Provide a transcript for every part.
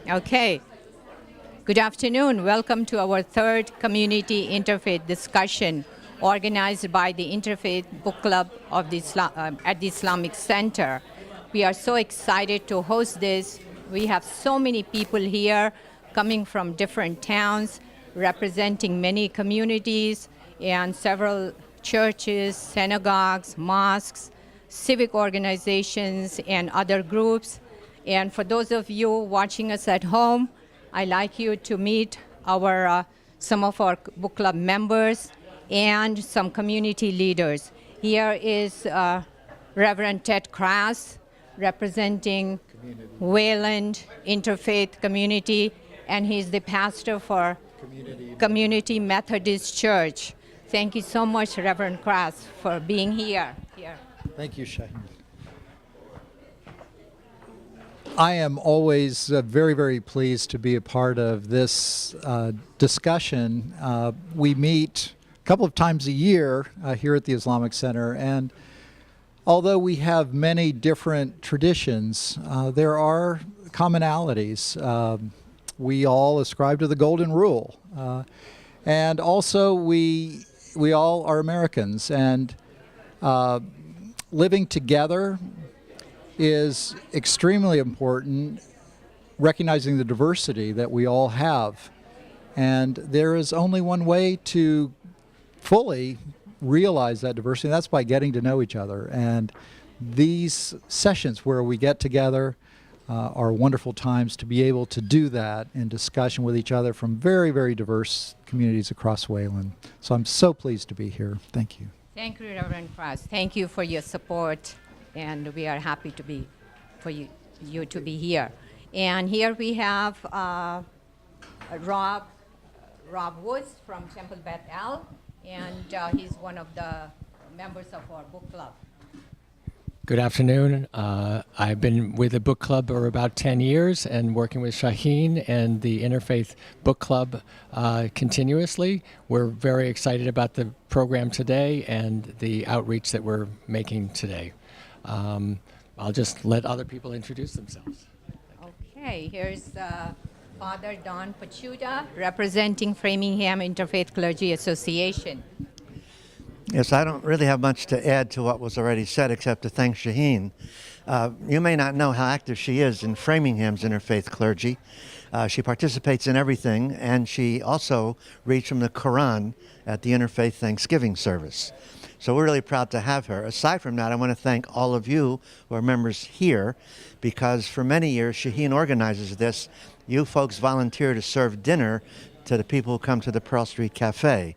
Okay. Good afternoon. Welcome to our third community interfaith discussion organized by the Interfaith Book Club of at the Islamic Center. We are so excited to host this. We have so many people here coming from different towns, representing many communities and several churches, synagogues, mosques, civic organizations, and other groups. And for those of you watching us at home, I'd like you to meet some of our book club members and some community leaders. Here is Reverend Ted Krass, representing Wayland Interfaith Community, and he's the pastor for Community Methodist Church. Thank you so much, Reverend Krass, for being here. Thank you, Shaheen. I am always very, very pleased to be a part of this discussion. We meet a couple of times a year here at the Islamic Center, and although we have many different traditions, there are commonalities. We all ascribe to the Golden Rule, and also we all are Americans, and living together is extremely important, recognizing the diversity that we all have. And there is only one way to fully realize that diversity, and that's by getting to know each other. And these sessions where we get together are wonderful times to be able to do that in discussion with each other from very, very diverse communities across Wayland. So I'm so pleased to be here. Thank you. Thank you, Reverend Krass. Thank you for your support. And we are happy to be for you to be here. And here we have Rob Woods from Temple Beth El, and he's one of the members of our book club. Good afternoon. I've been with the book club for about 10 years and working with Shaheen and the Interfaith Book Club continuously. We're very excited about the program today and the outreach that we're making today. I'll just let other people introduce themselves. Okay, here's Father Don Pachuta, representing Framingham Interfaith Clergy Association. Yes, I don't really have much to add to what was already said except to thank Shaheen. You may not know how active she is in Framingham's Interfaith Clergy. She participates in everything, and she also reads from the Quran at the Interfaith Thanksgiving service. So we're really proud to have her. Aside from that, I want to thank all of you who are members here, because for many years Shaheen organizes this. You folks volunteer to serve dinner to the people who come to the Pearl Street Cafe.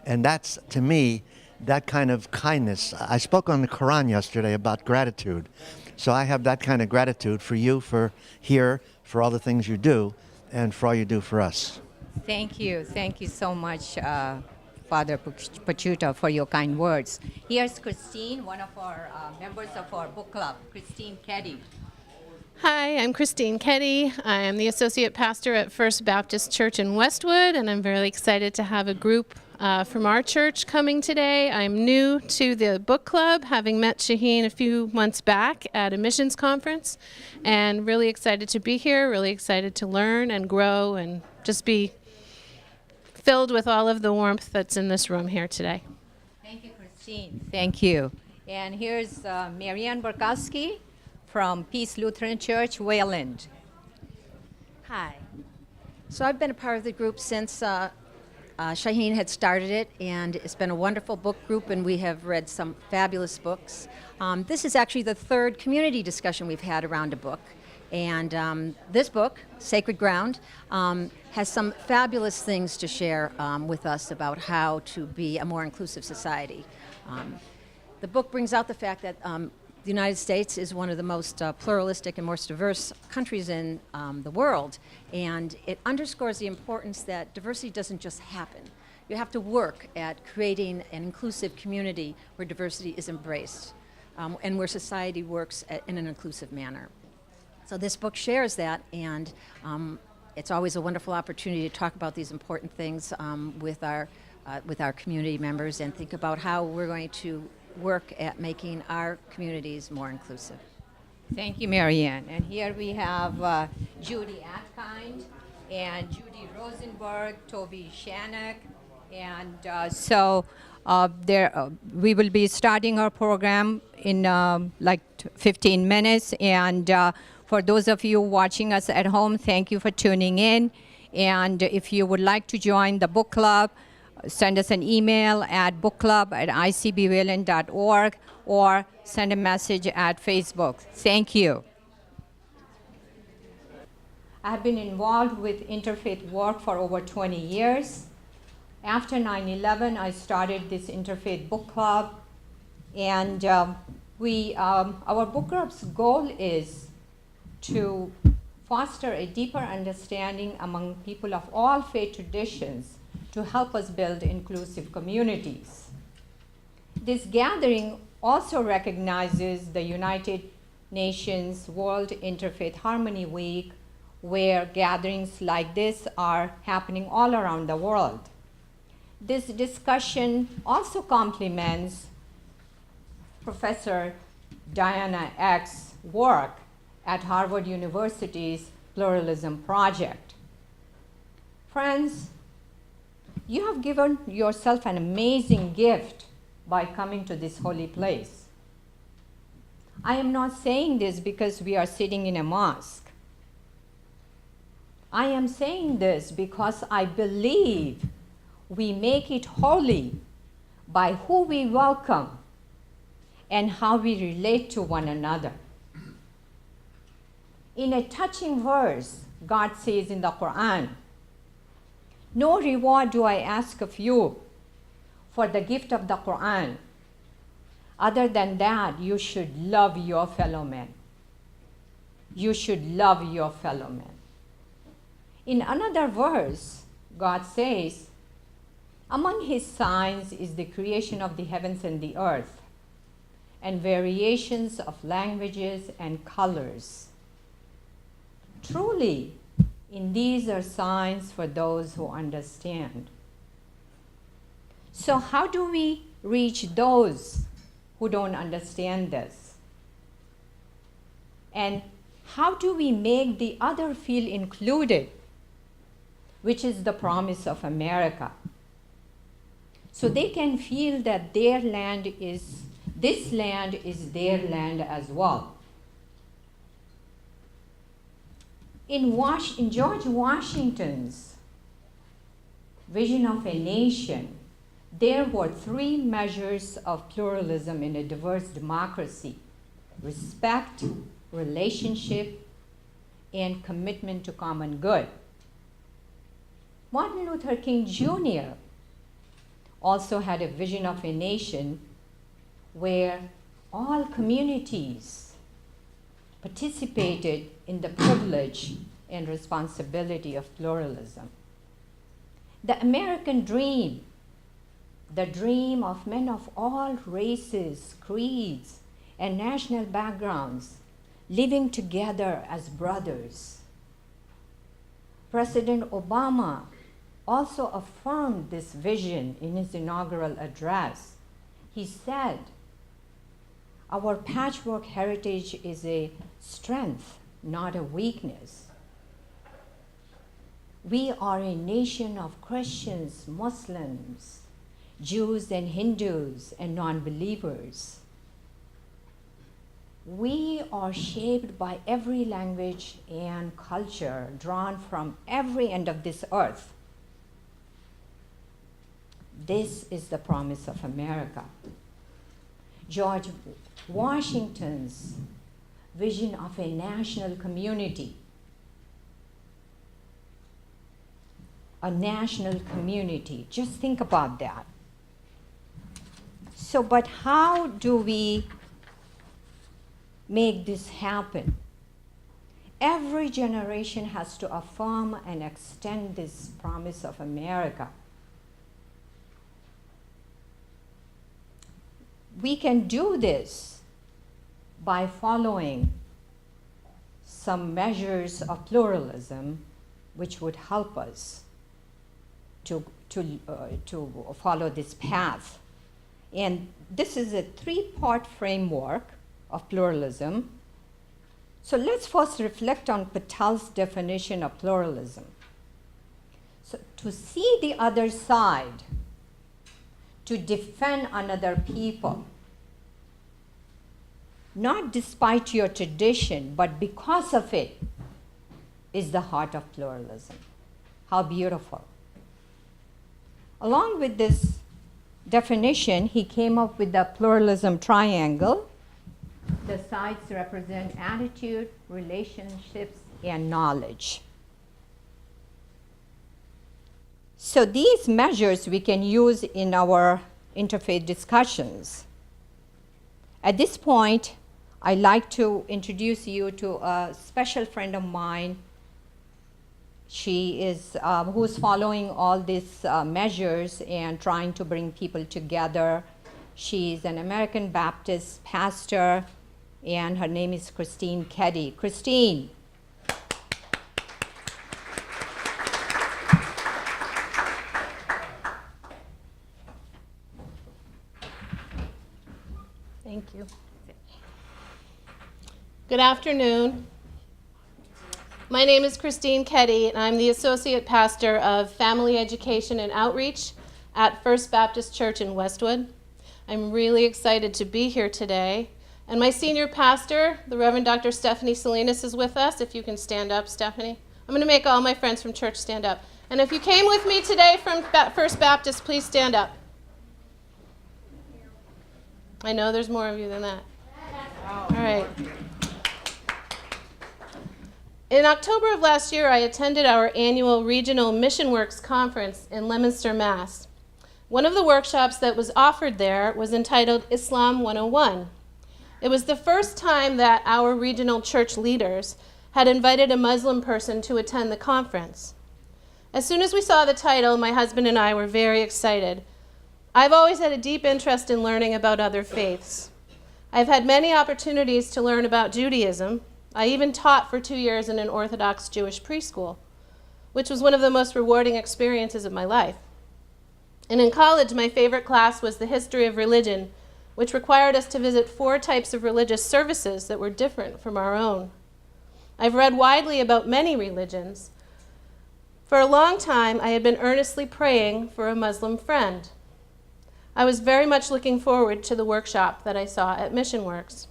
And that's, to me, that kind of kindness. I spoke on the Quran yesterday about gratitude. So I have that kind of gratitude for you, for here, for all the things you do, and for all you do for us. Thank you. Thank you so much, Father Pachuta, for your kind words. Here's Christine, one of our members of our book club, Christine Keddy. Hi, I'm Christine Keddy. I am the Associate Pastor at First Baptist Church in Westwood, and I'm very excited to have a group from our church coming today. I'm new to the book club, having met Shaheen a few months back at a missions conference, and really excited to be here, really excited to learn and grow and just be filled with all of the warmth that's in this room here today. Thank you, Christine. Thank you. And here's Marianne Borkowski from Peace Lutheran Church, Wayland. Hi. So I've been a part of the group since Shaheen had started it, and it's been a wonderful book group, and we have read some fabulous books. This is actually the third community discussion we've had around a book. And this book, Sacred Ground, has some fabulous things to share with us about how to be a more inclusive society. The book brings out the fact that the United States is one of the most pluralistic and most diverse countries in the world, and it underscores the importance that diversity doesn't just happen. You have to work at creating an inclusive community where diversity is embraced and where society works in an inclusive manner. So this book shares that, and it's always a wonderful opportunity to talk about these important things with our community members and think about how we're going to work at making our communities more inclusive. Thank you, Marianne. And here we have Judy Atcott. Mind, and Judy Rosenberg, Toby Shannock, and we will be starting our program in 15 minutes. And for those of you watching us at home, thank you for tuning in. And if you would like to join the book club, send us an email at bookclub@icbwayland.org or send a message at Facebook. Thank you. I have been involved with interfaith work for over 20 years. After 9/11, I started this interfaith book club, and our book club's goal is to foster a deeper understanding among people of all faith traditions to help us build inclusive communities. This gathering also recognizes the United Nations World Interfaith Harmony Week, where gatherings like this are happening all around the world. This discussion also complements Professor Diana Eck's work at Harvard University's Pluralism Project. Friends, you have given yourself an amazing gift by coming to this holy place. I am not saying this because we are sitting in a mosque. I am saying this because I believe we make it holy by who we welcome and how we relate to one another. In a touching verse, God says in the Quran, "No reward do I ask of you for the gift of the Quran, other than that you should love your fellow man." You should love your fellow man. In another verse, God says, "Among his signs is the creation of the heavens and the earth, and variations of languages and colors. Truly, in these are signs for those who understand." So how do we reach those who don't understand this? And how do we make the other feel included, which is the promise of America, so they can feel that this land is their land as well? In George Washington's vision of a nation, there were 3 measures of pluralism in a diverse democracy: respect, relationship, and commitment to common good. Martin Luther King Jr. also had a vision of a nation where all communities participated in the privilege and responsibility of pluralism. The American dream, the dream of men of all races, creeds, and national backgrounds living together as brothers. President Obama also affirmed this vision in his inaugural address. He said, "Our patchwork heritage is a strength, not a weakness. We are a nation of Christians, Muslims, Jews and Hindus, and non-believers. We are shaped by every language and culture drawn from every end of this earth. This is the promise of America." George Washington's vision of a national community. A national community. Just think about that. So, but how do we make this happen? Every generation has to affirm and extend this promise of America. We can do this by following some measures of pluralism which would help us to follow this path. And this is a 3-part framework of pluralism. So let's first reflect on Patel's definition of pluralism. So to see the other side, to defend another people, not despite your tradition, but because of it, is the heart of pluralism. How beautiful. Along with this definition, he came up with the pluralism triangle. The sides represent attitude, relationships, and knowledge. So these measures we can use in our interfaith discussions. At this point, I'd like to introduce you to a special friend of mine. She is who's following all these measures and trying to bring people together. She's an American Baptist pastor, and her name is Christine Keddy. Christine. Thank you. Good afternoon. My name is Christine Keddy, and I'm the Associate Pastor of Family Education and Outreach at First Baptist Church in Westwood. I'm really excited to be here today. And my senior pastor, the Reverend Dr. Stephanie Salinas, is with us. If you can stand up, Stephanie. I'm going to make all my friends from church stand up. And if you came with me today from First Baptist, please stand up. I know there's more of you than that. All right. In October of last year, I attended our annual Regional Mission Works Conference in Leominster, Mass. One of the workshops that was offered there was entitled Islam 101. It was the first time that our regional church leaders had invited a Muslim person to attend the conference. As soon as we saw the title, my husband and I were very excited. I've always had a deep interest in learning about other faiths. I've had many opportunities to learn about Judaism. I even taught for 2 years in an Orthodox Jewish preschool, which was one of the most rewarding experiences of my life. And in college, my favorite class was the history of religion, which required us to visit 4 types of religious services that were different from our own. I've read widely about many religions. For a long time, I had been earnestly praying for a Muslim friend. I was very much looking forward to the workshop that I saw at Mission Works.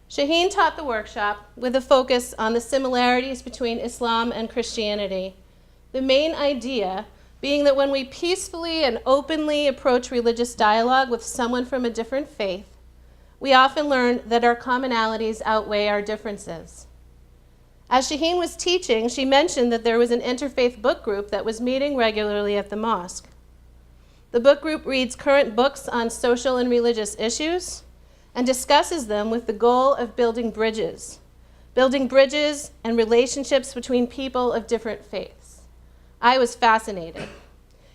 Shaheen taught the workshop with a focus on the similarities between Islam and Christianity. The main idea being that when we peacefully and openly approach religious dialogue with someone from a different faith, we often learn that our commonalities outweigh our differences. As Shaheen was teaching, she mentioned that there was an interfaith book group that was meeting regularly at the mosque. The book group reads current books on social and religious issues and discusses them with the goal of building bridges and relationships between people of different faiths. I was fascinated.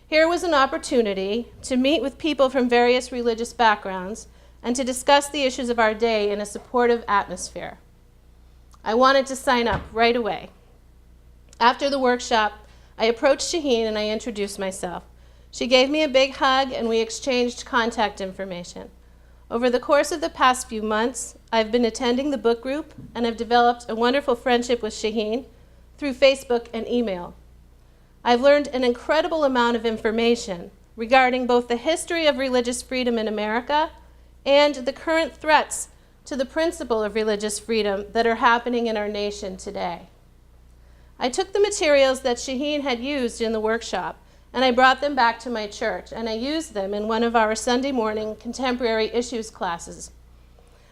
Here was an opportunity to meet with people from various religious backgrounds and to discuss the issues of our day in a supportive atmosphere. I wanted to sign up right away. After the workshop, I approached Shaheen and I introduced myself. She gave me a big hug and we exchanged contact information. Over the course of the past few months, I've been attending the book group and have developed a wonderful friendship with Shaheen through Facebook and email. I've learned an incredible amount of information regarding both the history of religious freedom in America and the current threats to the principle of religious freedom that are happening in our nation today. I took the materials that Shaheen had used in the workshop and I brought them back to my church, and I used them in one of our Sunday morning contemporary issues classes.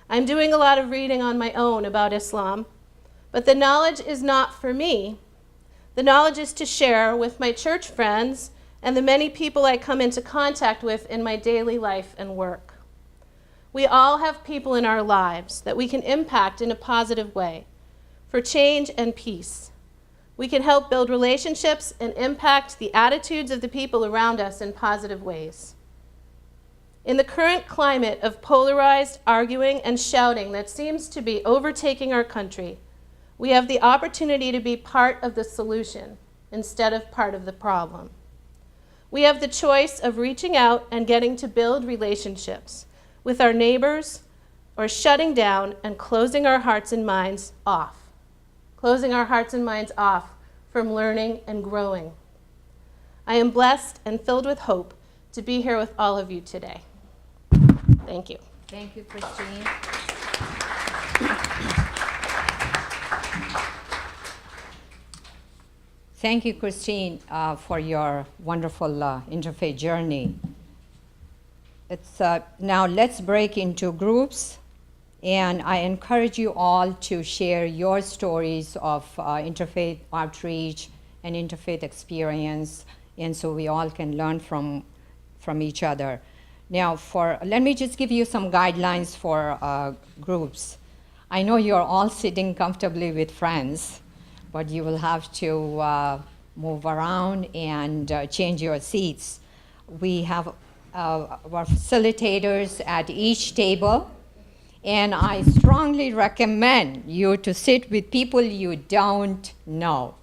I'm doing a lot of reading on my own about Islam, but the knowledge is not for me. The knowledge is to share with my church friends and the many people I come into contact with in my daily life and work. We all have people in our lives that we can impact in a positive way for change and peace. We can help build relationships and impact the attitudes of the people around us in positive ways. In the current climate of polarized arguing and shouting that seems to be overtaking our country, we have the opportunity to be part of the solution instead of part of the problem. We have the choice of reaching out and getting to build relationships with our neighbors, or shutting down and closing our hearts and minds off. Closing our hearts and minds off from learning and growing. I am blessed and filled with hope to be here with all of you today. Thank you. Thank you, Christine. Thank you, Christine, for your wonderful interfaith journey. Now let's break into groups, and I encourage you all to share your stories of interfaith outreach and interfaith experience, and so we all can learn from each other. Now, let me just give you some guidelines for groups. I know you're all sitting comfortably with friends, but you will have to move around and change your seats. We have our facilitators at each table, and I strongly recommend you to sit with people you don't know.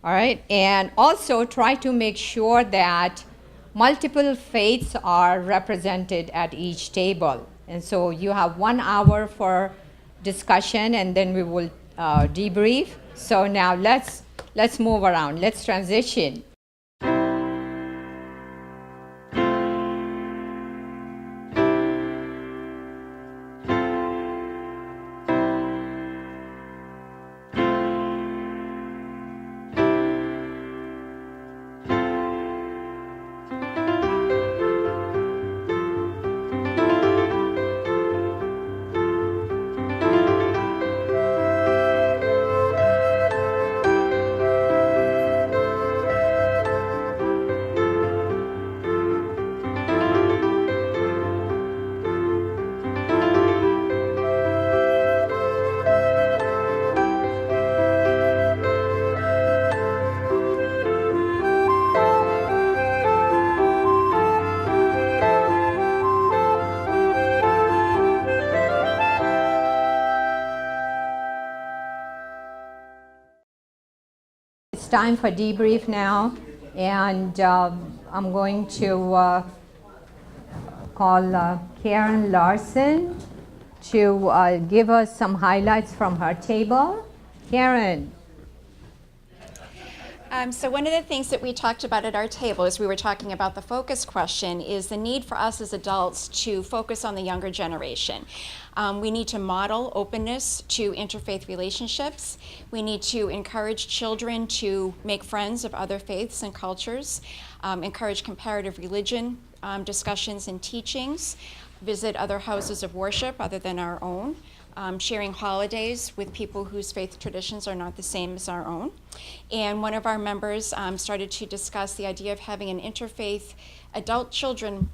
All right, and also try to make sure that multiple faiths are represented at each table. And so you have 1 hour for discussion, and then we will debrief. So now let's move around. Let's transition. It's time for debrief now, and I'm going to call Karen Larson to give us some highlights from her table. Karen. So one of the things that we talked about at our table as we were talking about the focus question is the need for us as adults to focus on the younger generation. We need to model openness to interfaith relationships. We need to encourage children to make friends of other faiths and cultures, encourage comparative religion discussions and teachings, visit other houses of worship other than our own, sharing holidays with people whose faith traditions are not the same as our own. And one of our members started to discuss the idea of having an interfaith adult children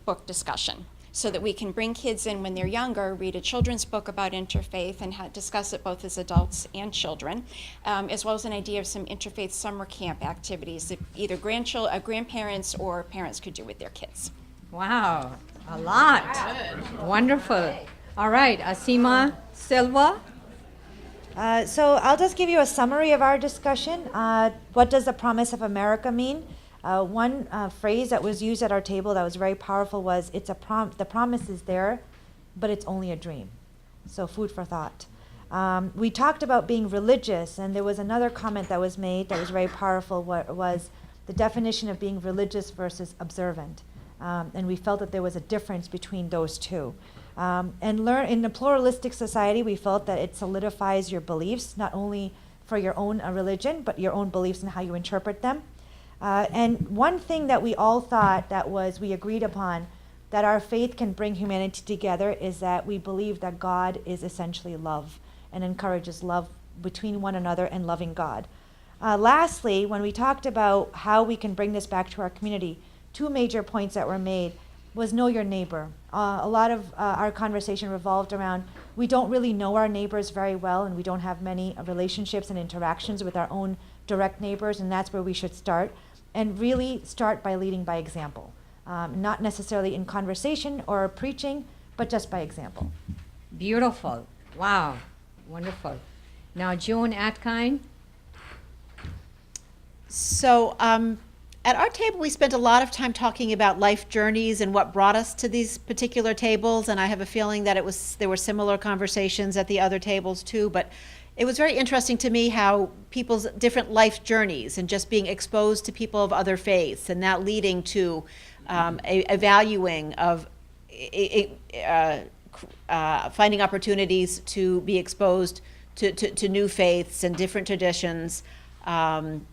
book discussion, so that we can bring kids in when they're younger, read a children's book about interfaith and discuss it both as adults and children, as well as an idea of some interfaith summer camp activities that either grandparents or parents could do with their kids. Wow, a lot. Good. Wonderful. All right, Asima Silva. So I'll just give you a summary of our discussion. What does the promise of America mean? One phrase that was used at our table that was very powerful was, the promise is there, but it's only a dream. So food for thought. We talked about being religious, and there was another comment that was made that was very powerful, was the definition of being religious versus observant. And we felt that there was a difference between those two. In a pluralistic society, we felt that it solidifies your beliefs, not only for your own religion, but your own beliefs and how you interpret them. And one thing that we all thought we agreed upon, that our faith can bring humanity together, is that we believe that God is essentially love and encourages love between one another and loving God. Lastly, when we talked about how we can bring this back to our community, two major points that were made was know your neighbor. A lot of our conversation revolved around, we don't really know our neighbors very well, and we don't have many relationships and interactions with our own direct neighbors, and that's where we should start. And really start by leading by example. Not necessarily in conversation or preaching, but just by example. Beautiful. Wow. Wonderful. Now, Joan Atkine. So At our table, we spent a lot of time talking about life journeys and what brought us to these particular tables, and I have a feeling that there were similar conversations at the other tables too, but it was very interesting to me how people's different life journeys and just being exposed to people of other faiths and that leading to a valuing of finding opportunities to be exposed to new faiths and different traditions. And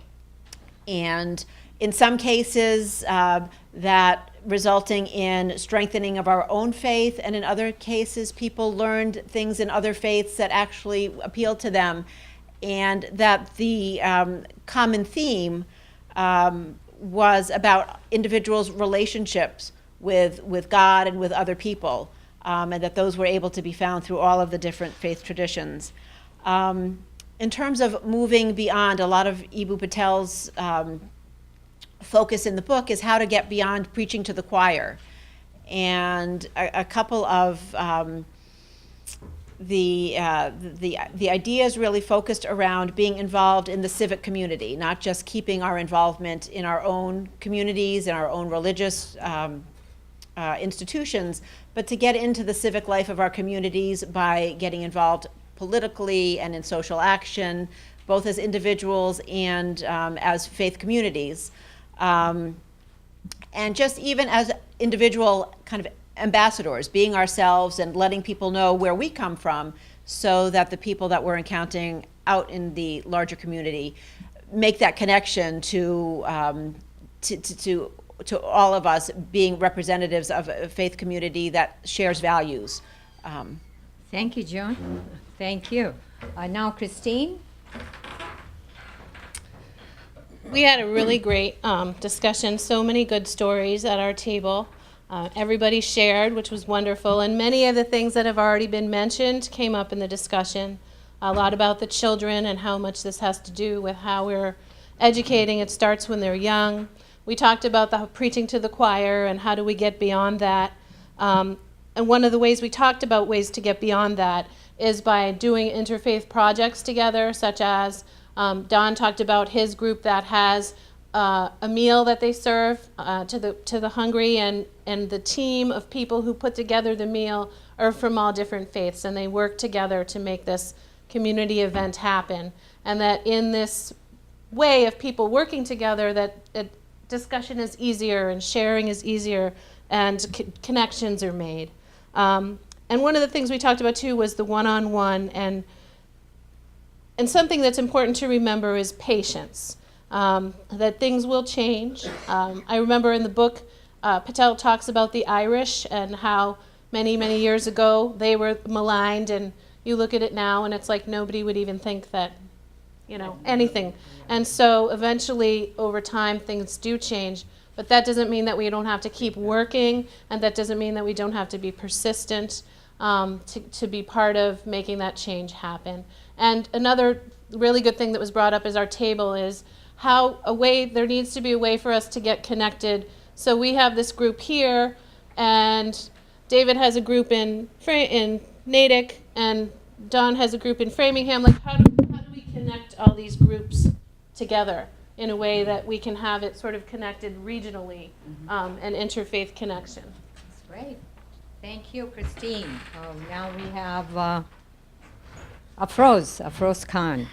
in some cases, that resulting in strengthening of our own faith, and in other cases, people learned things in other faiths that actually appealed to them, and that the common theme was about individuals' relationships with God and with other people, and that those were able to be found through all of the different faith traditions. In terms of moving beyond, a lot of Eboo Patel's focus in the book is how to get beyond preaching to the choir. And a couple of the ideas really focused around being involved in the civic community, not just keeping our involvement in our own communities and our own religious institutions, but to get into the civic life of our communities by getting involved politically and in social action, both as individuals and as faith communities. And just even as individual kind of ambassadors, being ourselves and letting people know where we come from, so that the people that we're encountering out in the larger community make that connection to all of us being representatives of a faith community that shares values. Thank you, Joan. Thank you. Now, Christine. We had a really great discussion, so many good stories at our table. Everybody shared, which was wonderful, and many of the things that have already been mentioned came up in the discussion. A lot about the children and how much this has to do with how we're educating. It starts when they're young. We talked about the preaching to the choir and how do we get beyond that. And one of the ways we talked about ways to get beyond that is by doing interfaith projects together, such as Don talked about his group that has a meal that they serve to the hungry, and the team of people who put together the meal are from all different faiths, and they work together to make this community event happen. And that in this way of people working together, that discussion is easier and sharing is easier and connections are made. And one of the things we talked about too was the one-on-one, and something that's important to remember is patience, that things will change. I remember in the book, Patel talks about the Irish and how many, many years ago they were maligned, and you look at it now and it's like nobody would even think that, anything. And so eventually over time things do change, but that doesn't mean that we don't have to keep working, and that doesn't mean that we don't have to be persistent to be part of making that change happen. And another really good thing that was brought up as our table is how there needs to be a way for us to get connected. So we have this group here, and David has a group in Natick, and Don has a group in Framingham. Like, how do we connect all these groups together in a way that we can have it sort of connected regionally, an interfaith connection? That's great. Thank you, Christine. Now we have Afroz Khan.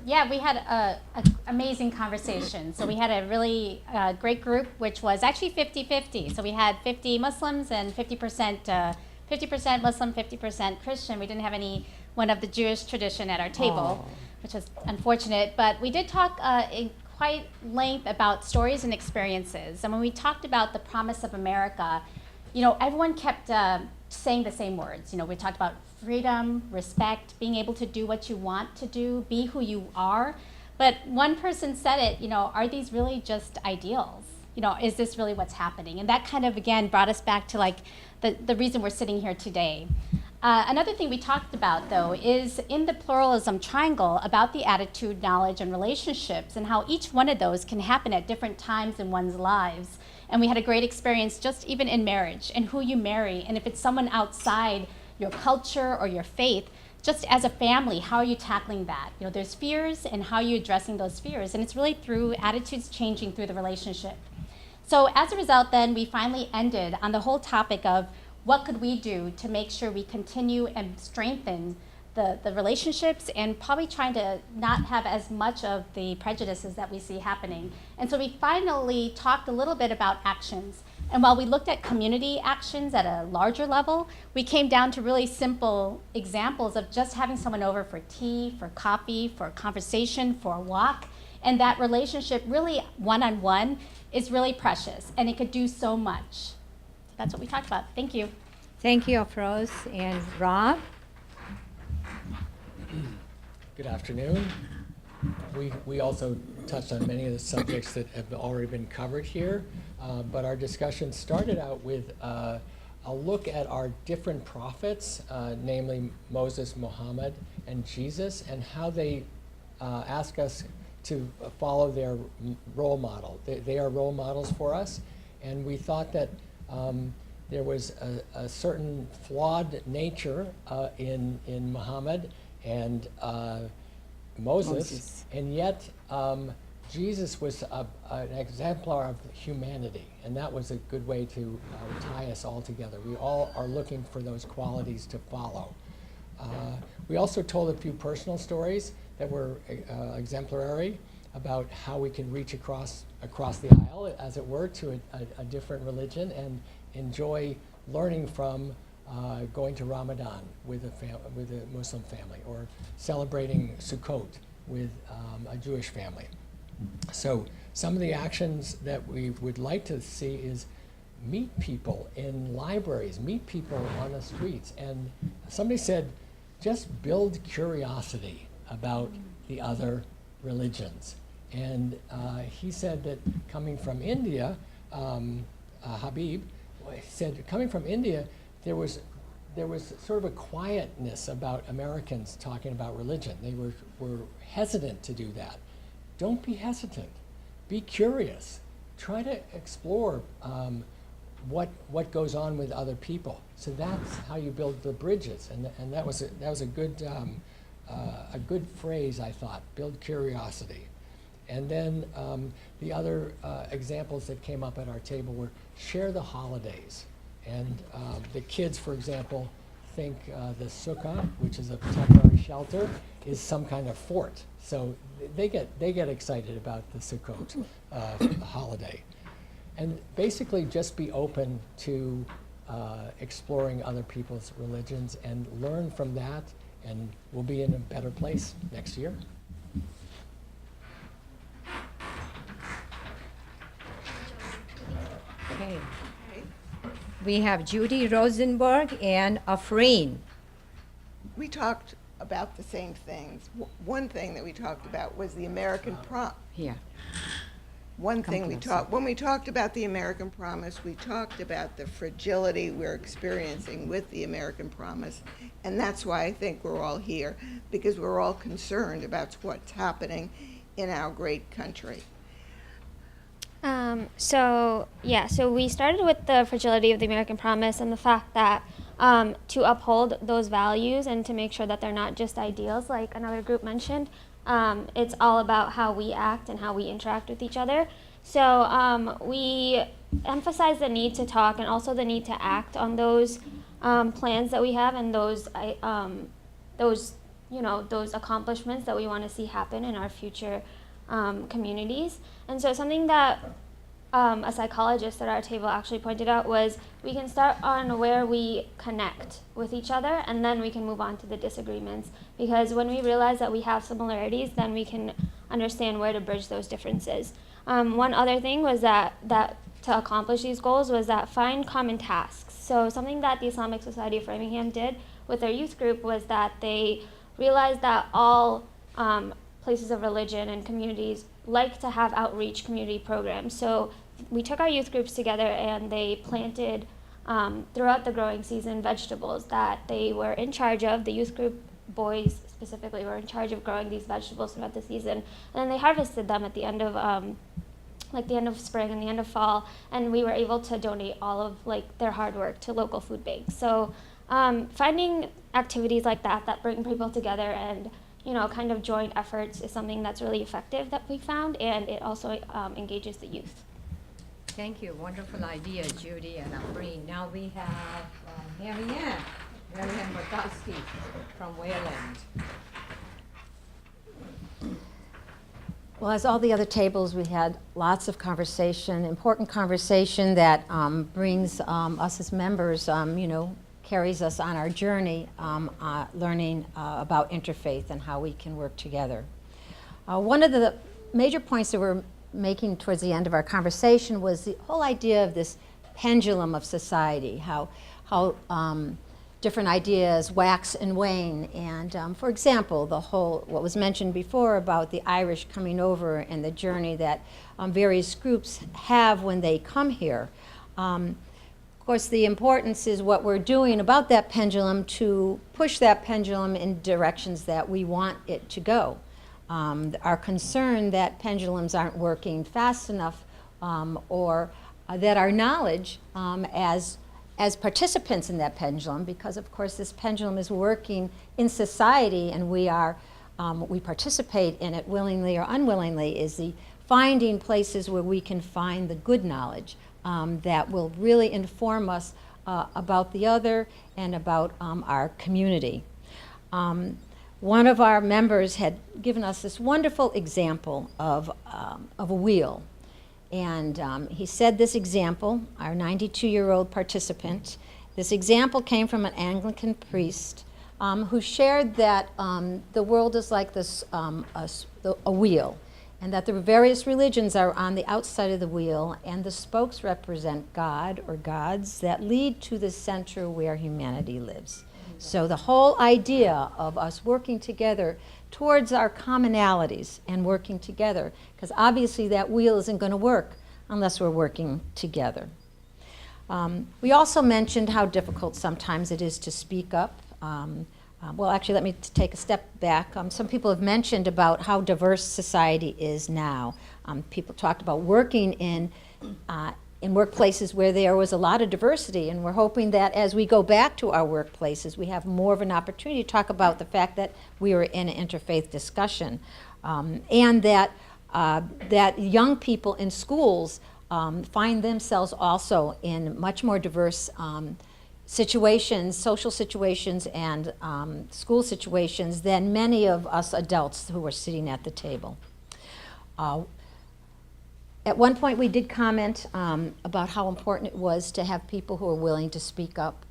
Yeah, we had an amazing conversation. So we had a really great group, which was actually 50-50. So we had 50 Muslims and 50% Muslim, 50% Christian. We didn't have anyone of the Jewish tradition at our table, which was unfortunate. But we did talk in quite length about stories and experiences. And when we talked about the promise of America, everyone kept saying the same words. We talked about freedom, respect, being able to do what you want to do, be who you are. But one person said it, are these really just ideals? Is this really what's happening? And that kind of, again, brought us back to the reason we're sitting here today. Another thing we talked about, though, is in the pluralism triangle about the attitude, knowledge, and relationships, and how each one of those can happen at different times in one's lives. And we had a great experience just even in marriage and who you marry. And if it's someone outside your culture or your faith, just as a family, how are you tackling that? You know, there's fears, and how are you addressing those fears? And it's really through attitudes changing through the relationship. So as a result, then, we finally ended on the whole topic of what could we do to make sure we continue and strengthen the relationships, and probably trying to not have as much of the prejudices that we see happening. And so we finally talked a little bit about actions. And while we looked at community actions at a larger level, we came down to really simple examples of just having someone over for tea, for coffee, for a conversation, for a walk. And that relationship, really one-on-one, is really precious, and it could do so much. So that's what we talked about. Thank you. Thank you, Afroz. And Rob? Good afternoon. We also touched on many of the subjects that have already been covered here, but our discussion started out with a look at our different prophets, namely Moses, Muhammad, and Jesus, and how they ask us to follow their role model. They are role models for us, and we thought that there was a certain flawed nature in Muhammad and Moses, and yet Jesus was an exemplar of humanity, and that was a good way to tie us all together. We all are looking for those qualities to follow. We also told a few personal stories that were exemplary about how we can reach across the aisle, as it were, to a different religion and enjoy learning from going to Ramadan with a Muslim family, or celebrating Sukkot with a Jewish family. So some of the actions that we would like to see is meet people in libraries, meet people on the streets. And somebody said, just build curiosity about the other religions. And he said that coming from India, Habib said, coming from India, there was sort of a quietness about Americans talking about religion. They were hesitant to do that. Don't be hesitant. Be curious. Try to explore what goes on with other people. So that's how you build the bridges. And that was a good phrase, I thought. Build curiosity. And then the other examples that came up at our table were share the holidays. And the kids, for example, think the sukkah, which is a temporary shelter, is some kind of fort. So they get excited about the Sukkot holiday. And basically just be open to exploring other people's religions and learn from that, and we'll be in a better place next year. Okay. We have Judy Rosenberg and Afreen. We talked about the same things. One thing that we talked about was the American promise. Yeah. One thing when we talked about the American promise, we talked about the fragility we're experiencing with the American promise. And that's why I think we're all here, because we're all concerned about what's happening in our great country. So we started with the fragility of the American promise and the fact that to uphold those values and to make sure that they're not just ideals, like another group mentioned, it's all about how we act and how we interact with each other. So we emphasize the need to talk and also the need to act on those plans that we have and those accomplishments that we want to see happen in our future communities. And so something that a psychologist at our table actually pointed out was we can start on where we connect with each other, and then we can move on to the disagreements. Because when we realize that we have similarities, then we can understand where to bridge those differences. One other thing was that to accomplish these goals was that find common tasks. So something that the Islamic Society of Framingham did with their youth group was that they realized that all places of religion and communities like to have outreach community programs. So we took our youth groups together and they planted throughout the growing season vegetables that they were in charge of. The youth group boys specifically were in charge of growing these vegetables throughout the season. And then they harvested them at the end of the end of spring and the end of fall, and we were able to donate all of their hard work to local food banks. So Finding activities like that bring people together and, kind of joint efforts is something that's really effective that we found, and it also engages the youth. Thank you. Wonderful idea, Judy and Ambreen. Now we have Marianne Bartowski from Wayland. Well, as all the other tables, we had lots of conversation, important conversation that brings us as members, carries us on our journey learning about interfaith and how we can work together. One of the major points that we're making towards the end of our conversation was the whole idea of this pendulum of society, how different ideas wax and wane. And for example, what was mentioned before about the Irish coming over and the journey that various groups have when they come here. Of course, the importance is what we're doing about that pendulum to push that pendulum in directions that we want it to go. Our concern that pendulums aren't working fast enough or that our knowledge as participants in that pendulum, because of course this pendulum is working in society and we participate in it willingly or unwillingly, is the finding places where we can find the good knowledge that will really inform us about the other and about our community. One of our members had given us this wonderful example of a wheel. And he said this example, our 92-year-old participant, this example came from an Anglican priest who shared that the world is like this, a wheel, and that the various religions are on the outside of the wheel, and the spokes represent God or gods that lead to the center where humanity lives. So the whole idea of us working together towards our commonalities and working together, because obviously that wheel isn't going to work unless we're working together. We also mentioned how difficult sometimes it is to speak up. Well, actually, let me take a step back. Some people have mentioned about how diverse society is now. People talked about working in workplaces where there was a lot of diversity, and we're hoping that as we go back to our workplaces, we have more of an opportunity to talk about the fact that we were in an interfaith discussion, and that young people in schools find themselves also in much more diverse situations, social situations, and school situations than many of us adults who were sitting at the table. At one point, we did comment about how important it was to have people who are willing to speak up,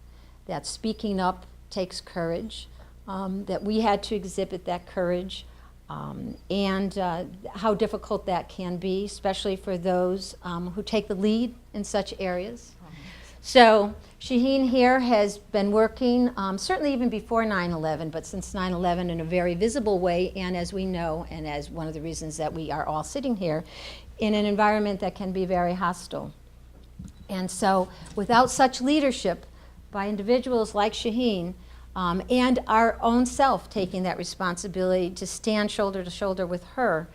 that speaking up takes courage, that we had to exhibit that courage, and how difficult that can be, especially for those who take the lead in such areas. So Shaheen here has been working, certainly even before 9/11, but since 9/11 in a very visible way, and as we know, and as one of the reasons that we are all sitting here, in an environment that can be very hostile. And so without such leadership by individuals like Shaheen, and our own self taking that responsibility to stand shoulder to shoulder with her,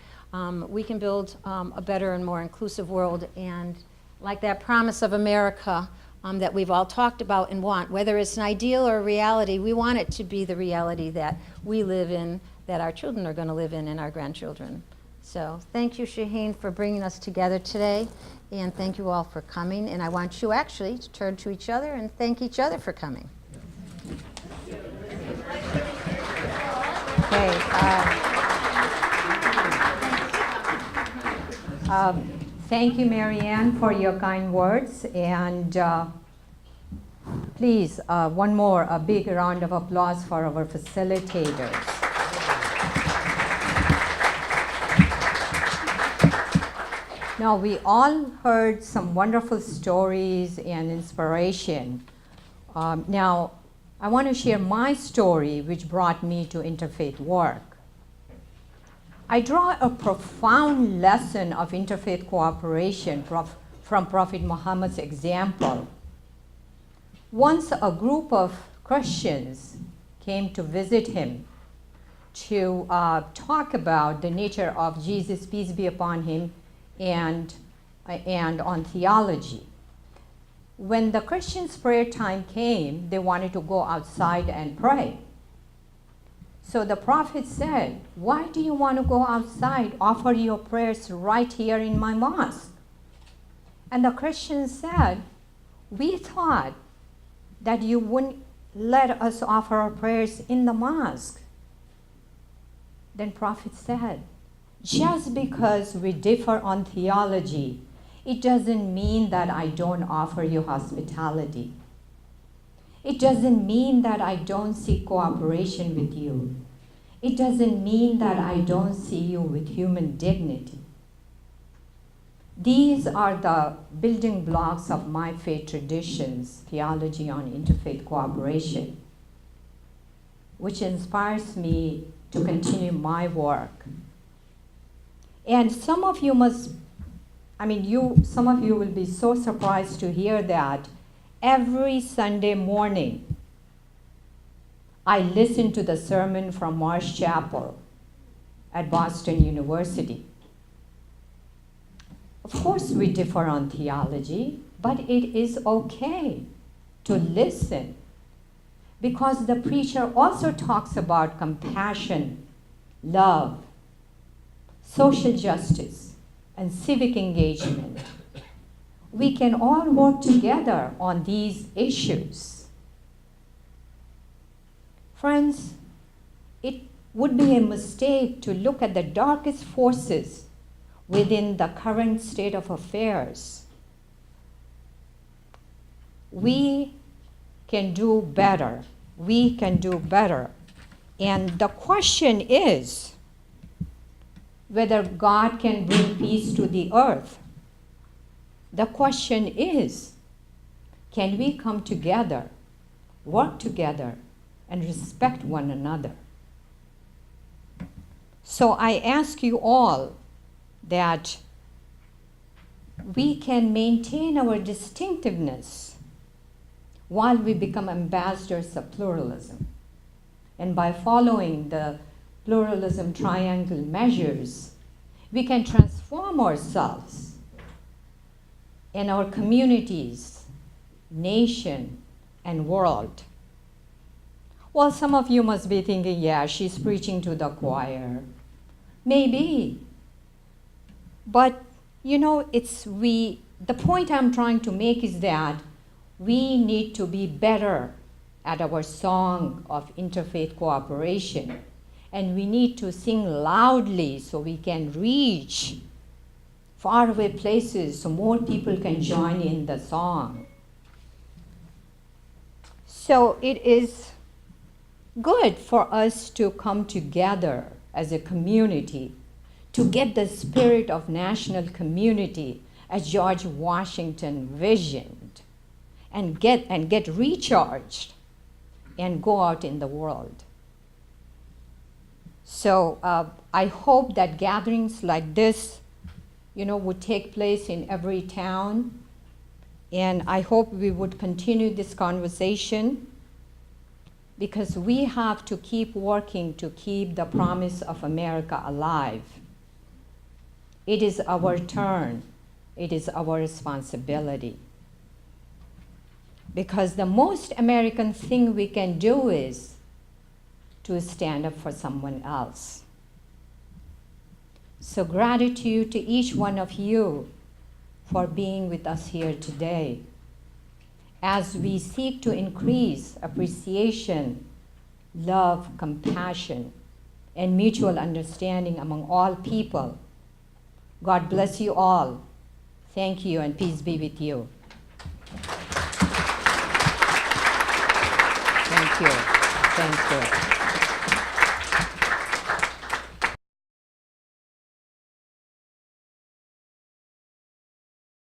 we can build a better and more inclusive world. And like that promise of America that we've all talked about and want, whether it's an ideal or a reality, we want it to be the reality that we live in, that our children are going to live in, and our grandchildren. So thank you, Shaheen, for bringing us together today, and thank you all for coming. And I want you actually to turn to each other and thank each other for coming. Okay. Thank you, Marianne, for your kind words. And please, one more, a big round of applause for our facilitators. Now, we all heard some wonderful stories and inspiration. Now, I want to share my story, which brought me to interfaith work. I draw a profound lesson of interfaith cooperation from Prophet Muhammad's example. Once a group of Christians came to visit him to talk about the nature of Jesus, peace be upon him, and on theology. when the Christians' prayer time came, they wanted to go outside and pray. So the prophet said, why do you want to go outside? Offer your prayers right here in my mosque. And the Christians said, we thought that you wouldn't let us offer our prayers in the mosque. Then prophet said, just because we differ on theology, it doesn't mean that I don't offer you hospitality. It doesn't mean that I don't seek cooperation with you. It doesn't mean that I don't see you with human dignity. These are the building blocks of my faith traditions, theology on interfaith cooperation, which inspires me to continue my work. And some of you some of you will be so surprised to hear that every Sunday morning, I listen to the sermon from Marsh Chapel at Boston University. Of course, we differ on theology, but it is okay to listen because the preacher also talks about compassion, love, social justice, and civic engagement. We can all work together on these issues. Friends, it would be a mistake to look at the darkest forces within the current state of affairs. We can do better. We can do better. And the question is whether God can bring peace to the earth. The question is, can we come together, work together, and respect one another? So I ask you all that we can maintain our distinctiveness while we become ambassadors of pluralism. And by following the pluralism triangle measures, we can transform ourselves in our communities, nation, and world. Well, some of you must be thinking, yeah, she's preaching to the choir. Maybe. But, the point I'm trying to make is that we need to be better at our song of interfaith cooperation. And we need to sing loudly so we can reach faraway places so more people can join in the song. So it is good for us to come together as a community to get the spirit of national community as George Washington visioned and get recharged and go out in the world. So I hope that gatherings like this, would take place in every town. And I hope we would continue this conversation because we have to keep working to keep the promise of America alive. It is our turn. It is our responsibility. Because the most American thing we can do is to stand up for someone else. So gratitude to each one of you for being with us here today as we seek to increase appreciation, love, compassion, and mutual understanding among all people. God bless you all. Thank you, and peace be with you. Thank you. Thank you.